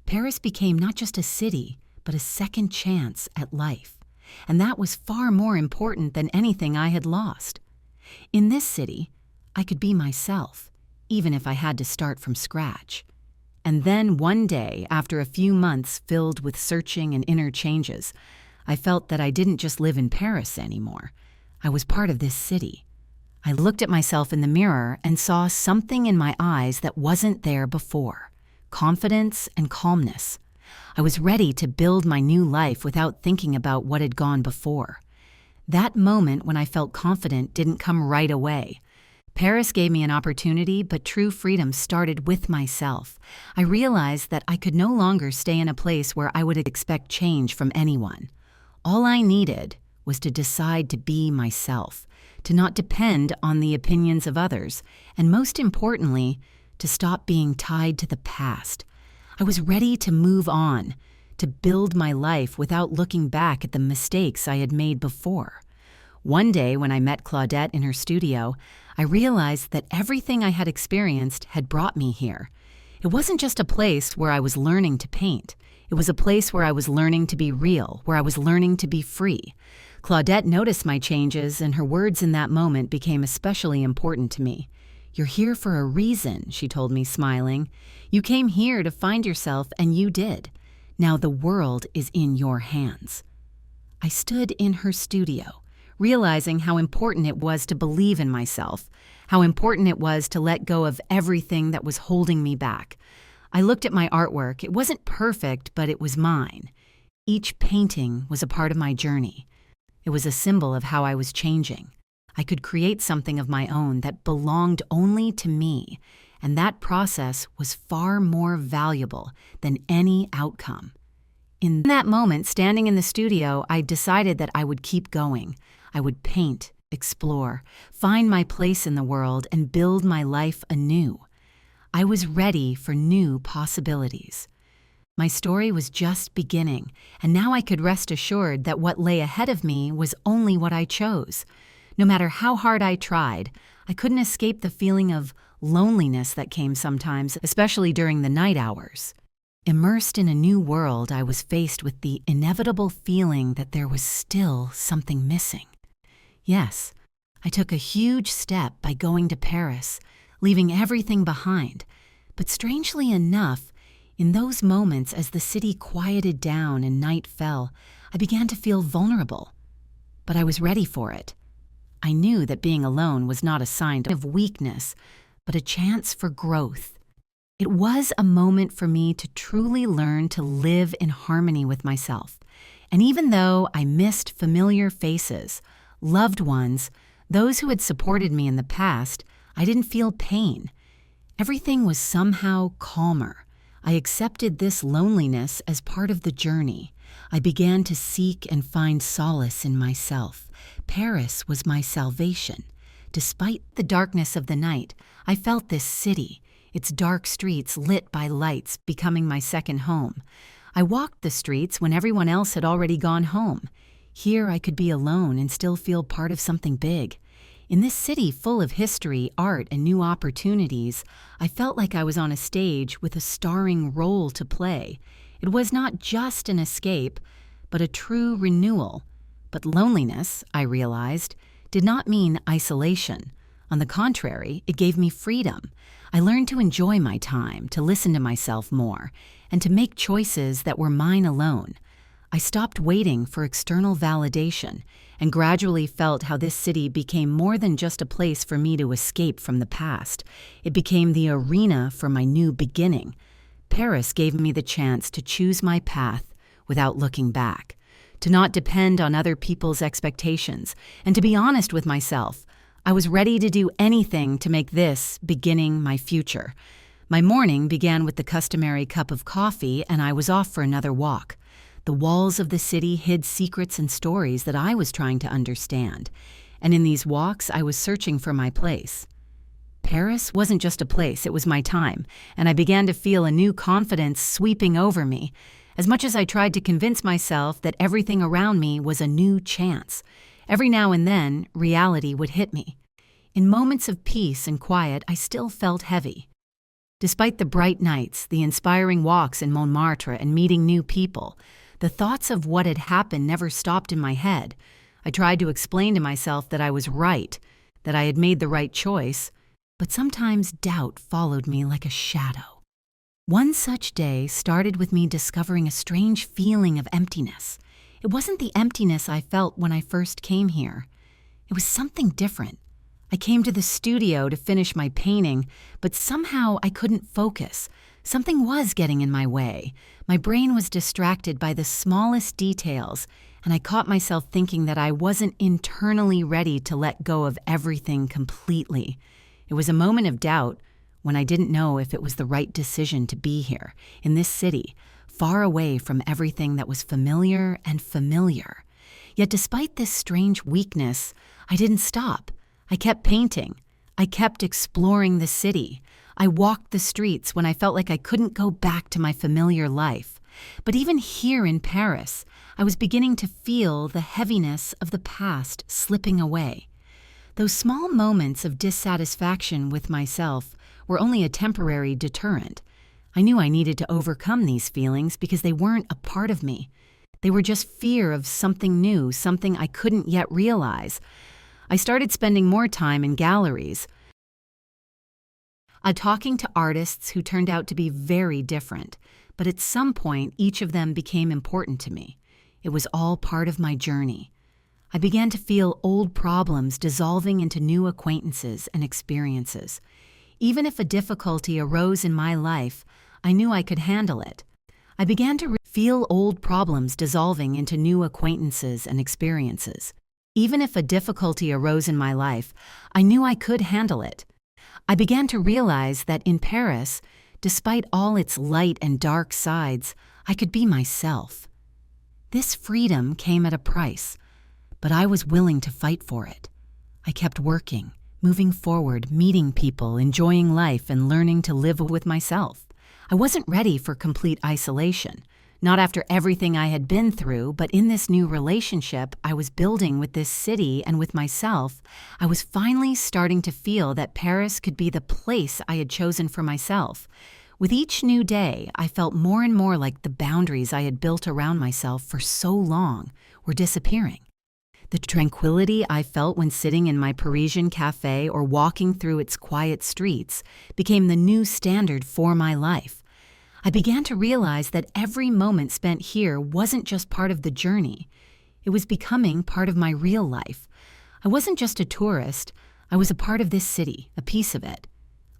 Paris became not just a city, but a second chance at life. And that was far more important than anything I had lost. In this city, I could be myself, even if I had to start from scratch. And then one day, after a few months filled with searching and inner changes, I felt that I didn't just live in Paris anymore. I was part of this city. I looked at myself in the mirror and saw something in my eyes that wasn't there before: confidence and calmness. I was ready to build my new life without thinking about what had gone before. That moment when I felt confident didn't come right away. Paris gave me an opportunity, but true freedom started with myself. I realized that I could no longer stay in a place where I would expect change from anyone. All I needed was to decide to be myself, to not depend on the opinions of others, and most importantly, to stop being tied to the past. I was ready to move on, to build my life without looking back at the mistakes I had made before. One day when I met Claudette in her studio, I realized that everything I had experienced had brought me here. It wasn't just a place where I was learning to paint. It was a place where I was learning to be real, where I was learning to be free. Claudette noticed my changes, and her words in that moment became especially important to me. "You're here for a reason," she told me, smiling. "You came here to find yourself, and you did. Now the world is in your hands." I stood in her studio, realizing how important it was to believe in myself, how important it was to let go of everything that was holding me back. I looked at my artwork. It wasn't perfect, but it was mine. Each painting was a part of my journey. It was a symbol of how I was changing. I could create something of my own that belonged only to me, and that process was far more valuable than any outcome. In that moment, standing in the studio, I decided that I would keep going. I would paint, explore, find my place in the world, and build my life anew. I was ready for new possibilities. My story was just beginning, and now I could rest assured that what lay ahead of me was only what I chose. No matter how hard I tried, I couldn't escape the feeling of loneliness that came sometimes, especially during the night hours. Immersed in a new world, I was faced with the inevitable feeling that there was still something missing. Yes, I took a huge step by going to Paris, leaving everything behind. But strangely enough, in those moments as the city quieted down and night fell, I began to feel vulnerable. But I was ready for it. I knew that being alone was not a sign of weakness, but a chance for growth. It was a moment for me to truly learn to live in harmony with myself. And even though I missed familiar faces, loved ones, those who had supported me in the past, I didn't feel pain. Everything was somehow calmer. I accepted this loneliness as part of the journey. I began to seek and find solace in myself. Paris was my salvation. Despite the darkness of the night, I felt this city, its dark streets lit by lights, becoming my second home. I walked the streets when everyone else had already gone home. Here I could be alone and still feel part of something big. In this city full of history, art, and new opportunities, I felt like I was on a stage with a starring role to play. It was not just an escape, but a true renewal. But loneliness, I realized, did not mean isolation. On the contrary, it gave me freedom. I learned to enjoy my time, to listen to myself more, and to make choices that were mine alone. I stopped waiting for external validation and gradually felt how this city became more than just a place for me to escape from the past. It became the arena for my new beginning. Paris gave me the chance to choose my path without looking back, to not depend on other people's expectations, and to be honest with myself. I was ready to do anything to make this beginning my future. My morning began with the customary cup of coffee, and I was off for another walk. The walls of the city hid secrets and stories that I was trying to understand, and in these walks I was searching for my place. Paris wasn't just a place, it was my time, and I began to feel a new confidence sweeping over me. As much as I tried to convince myself that everything around me was a new chance, every now and then reality would hit me. In moments of peace and quiet, I still felt heavy. Despite the bright nights, the inspiring walks in Montmartre, and meeting new people, the thoughts of what had happened never stopped in my head. I tried to explain to myself that I was right, that I had made the right choice, but sometimes doubt followed me like a shadow. One such day started with me discovering a strange feeling of emptiness. It wasn't the emptiness I felt when I first came here. It was something different. I came to the studio to finish my painting, but somehow I couldn't focus. Something was getting in my way. My brain was distracted by the smallest details, and I caught myself thinking that I wasn't internally ready to let go of everything completely. It was a moment of doubt when I didn't know if it was the right decision to be here, in this city, far away from everything that was familiar and familiar. Yet despite this strange weakness, I didn't stop. I kept painting. I kept exploring the city. I walked the streets when I felt like I couldn't go back to my familiar life. But even here in Paris, I was beginning to feel the heaviness of the past slipping away. Those small moments of dissatisfaction with myself were only a temporary deterrent. I knew I needed to overcome these feelings because they weren't a part of me. They were just fear of something new, something I couldn't yet realize. I started spending more time in galleries, talking to artists who turned out to be very different, but at some point each of them became important to me. It was all part of my journey. I began to feel old problems dissolving into new acquaintances and experiences. Even if a difficulty arose in my life, I knew I could handle it. I began to feel old problems dissolving into new acquaintances and experiences. Even if a difficulty arose in my life, I knew I could handle it. I began to realize that in Paris, despite all its light and dark sides, I could be myself. This freedom came at a price, but I was willing to fight for it. I kept working, moving forward, meeting people, enjoying life, and learning to live with myself. I wasn't ready for complete isolation, not after everything I had been through, but in this new relationship I was building with this city and with myself, I was finally starting to feel that Paris could be the place I had chosen for myself. With each new day, I felt more and more like the boundaries I had built around myself for so long were disappearing. The tranquility I felt when sitting in my Parisian cafe or walking through its quiet streets became the new standard for my life. I began to realize that every moment spent here wasn't just part of the journey. It was becoming part of my real life. I wasn't just a tourist. I was a part of this city, a piece of it.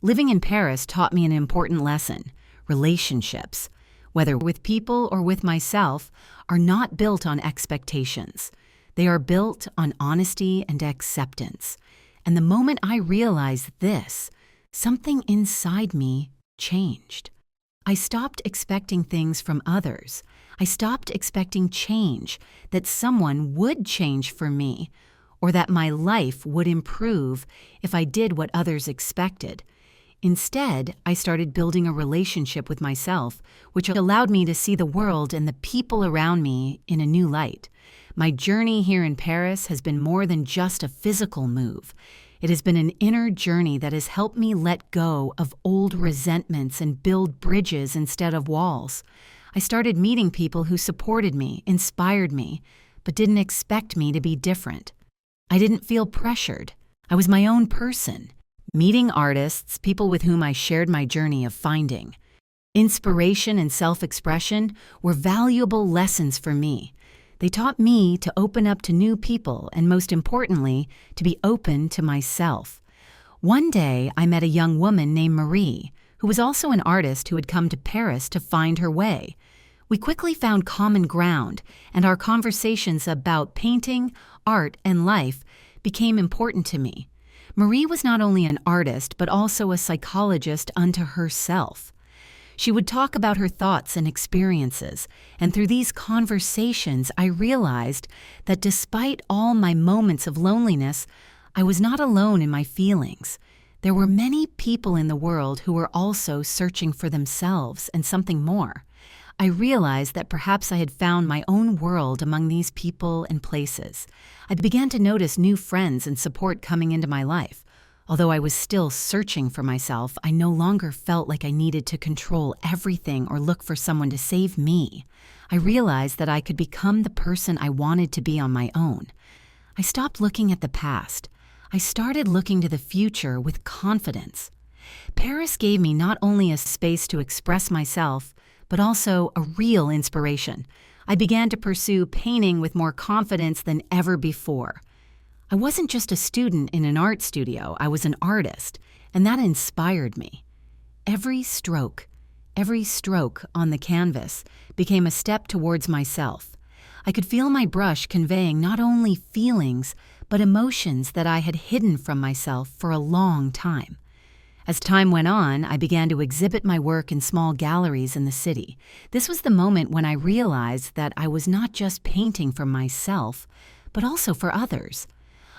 Living in Paris taught me an important lesson. Relationships, whether with people or with myself, are not built on expectations. They are built on honesty and acceptance. And the moment I realized this, something inside me changed. I stopped expecting things from others. I stopped expecting change, that someone would change for me, or that my life would improve if I did what others expected. Instead, I started building a relationship with myself, which allowed me to see the world and the people around me in a new light. My journey here in Paris has been more than just a physical move. It has been an inner journey that has helped me let go of old resentments and build bridges instead of walls. I started meeting people who supported me, inspired me, but didn't expect me to be different. I didn't feel pressured. I was my own person. Meeting artists, people with whom I shared my journey of finding inspiration and self-expression, were valuable lessons for me. They taught me to open up to new people and, most importantly, to be open to myself. One day, I met a young woman named Marie, who was also an artist who had come to Paris to find her way. We quickly found common ground, and our conversations about painting, art, and life became important to me. Marie was not only an artist, but also a psychologist unto herself. She would talk about her thoughts and experiences, and through these conversations, I realized that despite all my moments of loneliness, I was not alone in my feelings. There were many people in the world who were also searching for themselves and something more. I realized that perhaps I had found my own world among these people and places. I began to notice new friends and support coming into my life. Although I was still searching for myself, I no longer felt like I needed to control everything or look for someone to save me. I realized that I could become the person I wanted to be on my own. I stopped looking at the past. I started looking to the future with confidence. Paris gave me not only a space to express myself, but also a real inspiration. I began to pursue painting with more confidence than ever before. I wasn't just a student in an art studio, I was an artist, and that inspired me. Every stroke, every stroke on the canvas became a step towards myself. I could feel my brush conveying not only feelings, but emotions that I had hidden from myself for a long time. As time went on, I began to exhibit my work in small galleries in the city. This was the moment when I realized that I was not just painting for myself, but also for others.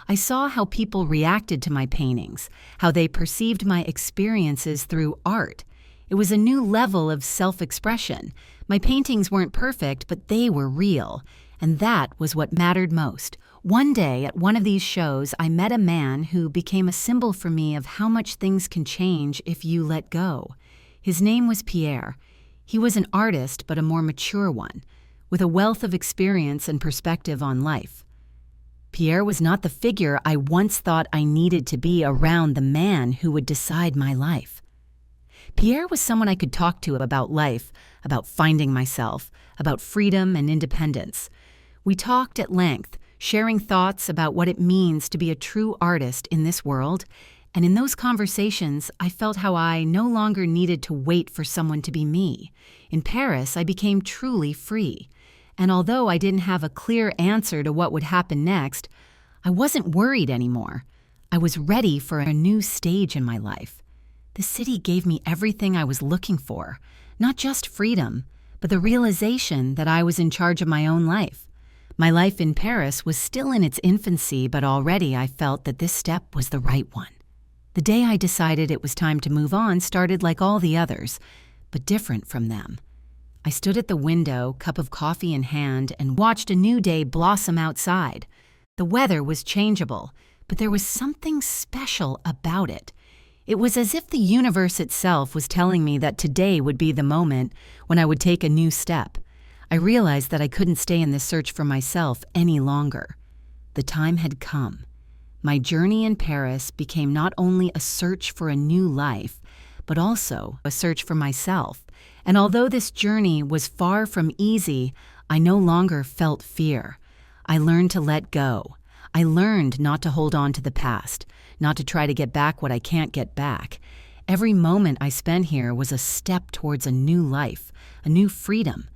I saw how people reacted to my paintings, how they perceived my experiences through art. It was a new level of self-expression. My paintings weren't perfect, but they were real, and that was what mattered most. One day, at one of these shows, I met a man who became a symbol for me of how much things can change if you let go. His name was Pierre. He was an artist, but a more mature one, with a wealth of experience and perspective on life. Pierre was not the figure I once thought I needed to be around the man who would decide my life. Pierre was someone I could talk to about life, about finding myself, about freedom and independence. We talked at length, sharing thoughts about what it means to be a true artist in this world, and in those conversations, I felt how I no longer needed to wait for someone to be me. In Paris, I became truly free, and although I didn't have a clear answer to what would happen next, I wasn't worried anymore. I was ready for a new stage in my life. The city gave me everything I was looking for, not just freedom, but the realization that I was in charge of my own life. My life in Paris was still in its infancy, but already I felt that this step was the right one. The day I decided it was time to move on started like all the others, but different from them. I stood at the window, cup of coffee in hand, and watched a new day blossom outside. The weather was changeable, but there was something special about it. It was as if the universe itself was telling me that today would be the moment when I would take a new step. I realized that I couldn't stay in this search for myself any longer. The time had come. My journey in Paris became not only a search for a new life, but also a search for myself. And although this journey was far from easy, I no longer felt fear. I learned to let go. I learned not to hold on to the past, not to try to get back what I can't get back. Every moment I spent here was a step towards a new life, a new freedom.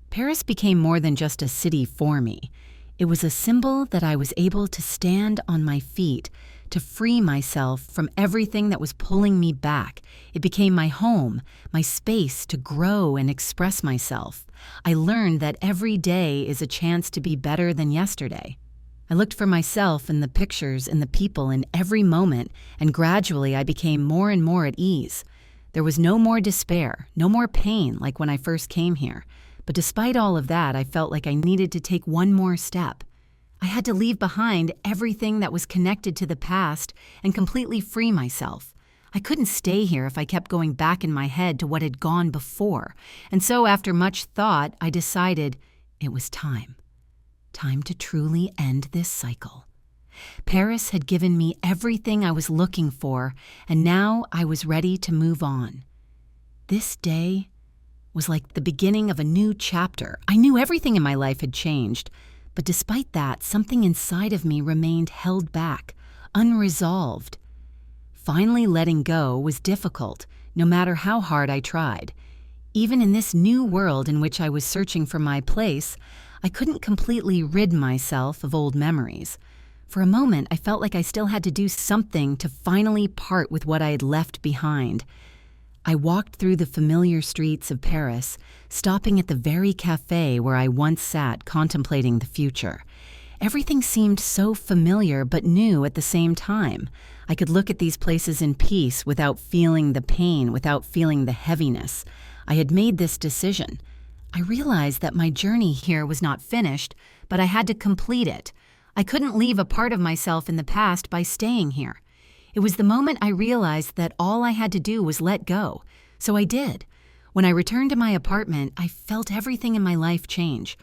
Paris became more than just a city for me. It was a symbol that I was able to stand on my feet, to free myself from everything that was pulling me back. It became my home, my space to grow and express myself. I learned that every day is a chance to be better than yesterday. I looked for myself in the pictures and the people in every moment, and gradually I became more and more at ease. There was no more despair, no more pain like when I first came here. But despite all of that, I felt like I needed to take one more step. I had to leave behind everything that was connected to the past and completely free myself. I couldn't stay here if I kept going back in my head to what had gone before. And so after much thought, I decided it was time. Time to truly end this cycle. Paris had given me everything I was looking for, and now I was ready to move on. This day was like the beginning of a new chapter. I knew everything in my life had changed, but despite that, something inside of me remained held back, unresolved. Finally letting go was difficult, no matter how hard I tried. Even in this new world in which I was searching for my place, I couldn't completely rid myself of old memories. For a moment, I felt like I still had to do something to finally part with what I had left behind. I walked through the familiar streets of Paris, stopping at the very cafe where I once sat contemplating the future. Everything seemed so familiar but new at the same time. I could look at these places in peace without feeling the pain, without feeling the heaviness. I had made this decision. I realized that my journey here was not finished, but I had to complete it. I couldn't leave a part of myself in the past by staying here. It was the moment I realized that all I had to do was let go. So I did. When I returned to my apartment, I felt everything in my life change.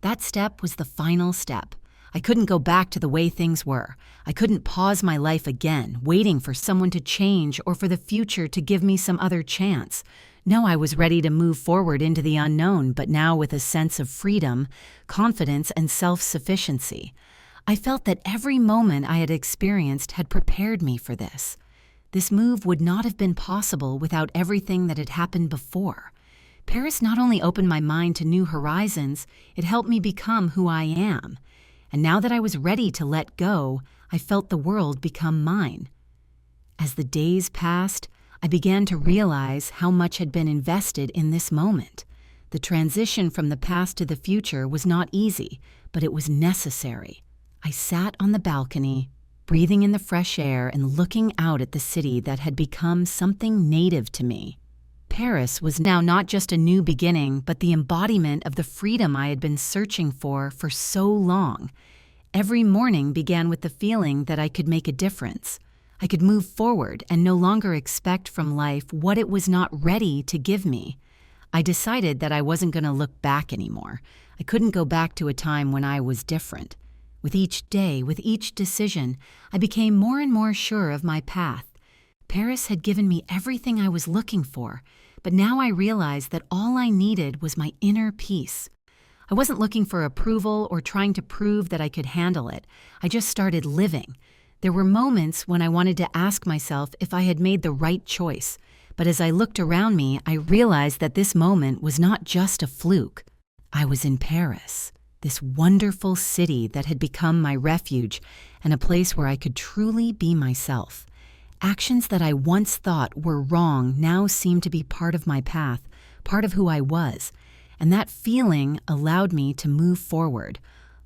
That step was the final step. I couldn't go back to the way things were. I couldn't pause my life again, waiting for someone to change or for the future to give me some other chance. No, I was ready to move forward into the unknown, but now with a sense of freedom, confidence, and self-sufficiency. I felt that every moment I had experienced had prepared me for this. This move would not have been possible without everything that had happened before. Paris not only opened my mind to new horizons, it helped me become who I am. And now that I was ready to let go, I felt the world become mine. As the days passed, I began to realize how much had been invested in this moment. The transition from the past to the future was not easy, but it was necessary. I sat on the balcony, breathing in the fresh air and looking out at the city that had become something native to me. Paris was now not just a new beginning, but the embodiment of the freedom I had been searching for so long. Every morning began with the feeling that I could make a difference. I could move forward and no longer expect from life what it was not ready to give me. I decided that I wasn't going to look back anymore. I couldn't go back to a time when I was different. With each day, with each decision, I became more and more sure of my path. Paris had given me everything I was looking for, but now I realized that all I needed was my inner peace. I wasn't looking for approval or trying to prove that I could handle it. I just started living. There were moments when I wanted to ask myself if I had made the right choice, but as I looked around me, I realized that this moment was not just a fluke. I was in Paris, this wonderful city that had become my refuge and a place where I could truly be myself. Actions that I once thought were wrong now seemed to be part of my path, part of who I was, and that feeling allowed me to move forward.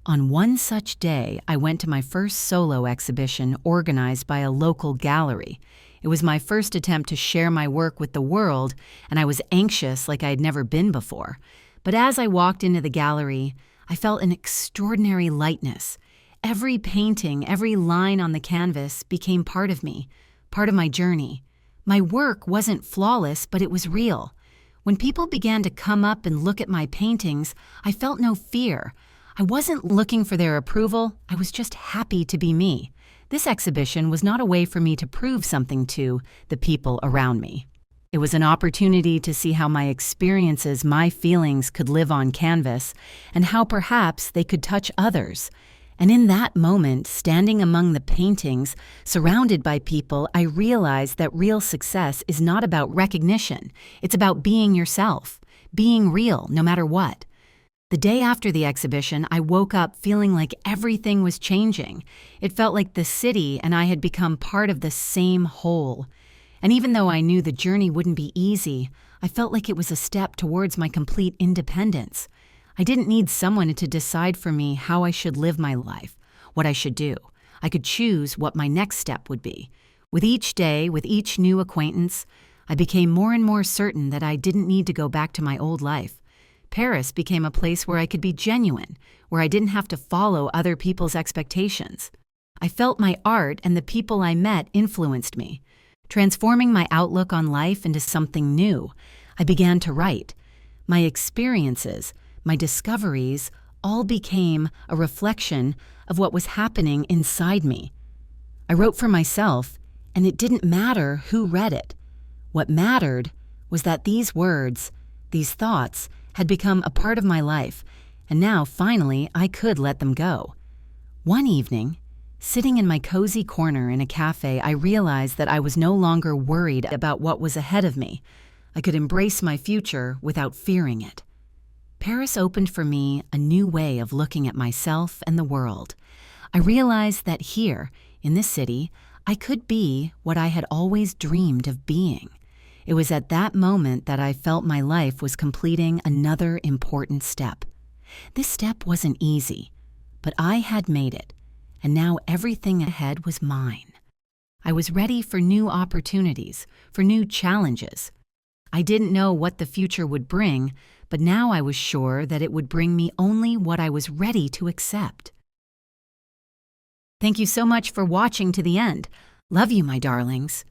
On one such day, I went to my first solo exhibition organized by a local gallery. It was my first attempt to share my work with the world, and I was anxious like I had never been before. But as I walked into the gallery, I felt an extraordinary lightness. Every painting, every line on the canvas became part of me, part of my journey. My work wasn't flawless, but it was real. When people began to come up and look at my paintings, I felt no fear. I wasn't looking for their approval, I was just happy to be me. This exhibition was not a way for me to prove something to the people around me. It was an opportunity to see how my experiences, my feelings could live on canvas, and how perhaps they could touch others. And in that moment, standing among the paintings, surrounded by people, I realized that real success is not about recognition. It's about being yourself, being real no matter what. The day after the exhibition, I woke up feeling like everything was changing. It felt like the city and I had become part of the same whole. And even though I knew the journey wouldn't be easy, I felt like it was a step towards my complete independence. I didn't need someone to decide for me how I should live my life, what I should do. I could choose what my next step would be. With each day, with each new acquaintance, I became more and more certain that I didn't need to go back to my old life. Paris became a place where I could be genuine, where I didn't have to follow other people's expectations. I felt my art and the people I met influenced me. Transforming my outlook on life into something new, I began to write. My experiences, my discoveries, all became a reflection of what was happening inside me. I wrote for myself, and it didn't matter who read it. What mattered was that these words, these thoughts, had become a part of my life, and now, finally, I could let them go. One evening, sitting in my cozy corner in a cafe, I realized that I was no longer worried about what was ahead of me. I could embrace my future without fearing it. Paris opened for me a new way of looking at myself and the world. I realized that here, in this city, I could be what I had always dreamed of being. It was at that moment that I felt my life was completing another important step. This step wasn't easy, but I had made it, and now everything ahead was mine. I was ready for new opportunities, for new challenges. I didn't know what the future would bring, but now I was sure that it would bring me only what I was ready to accept. Thank you so much for watching to the end. Love you, my darlings.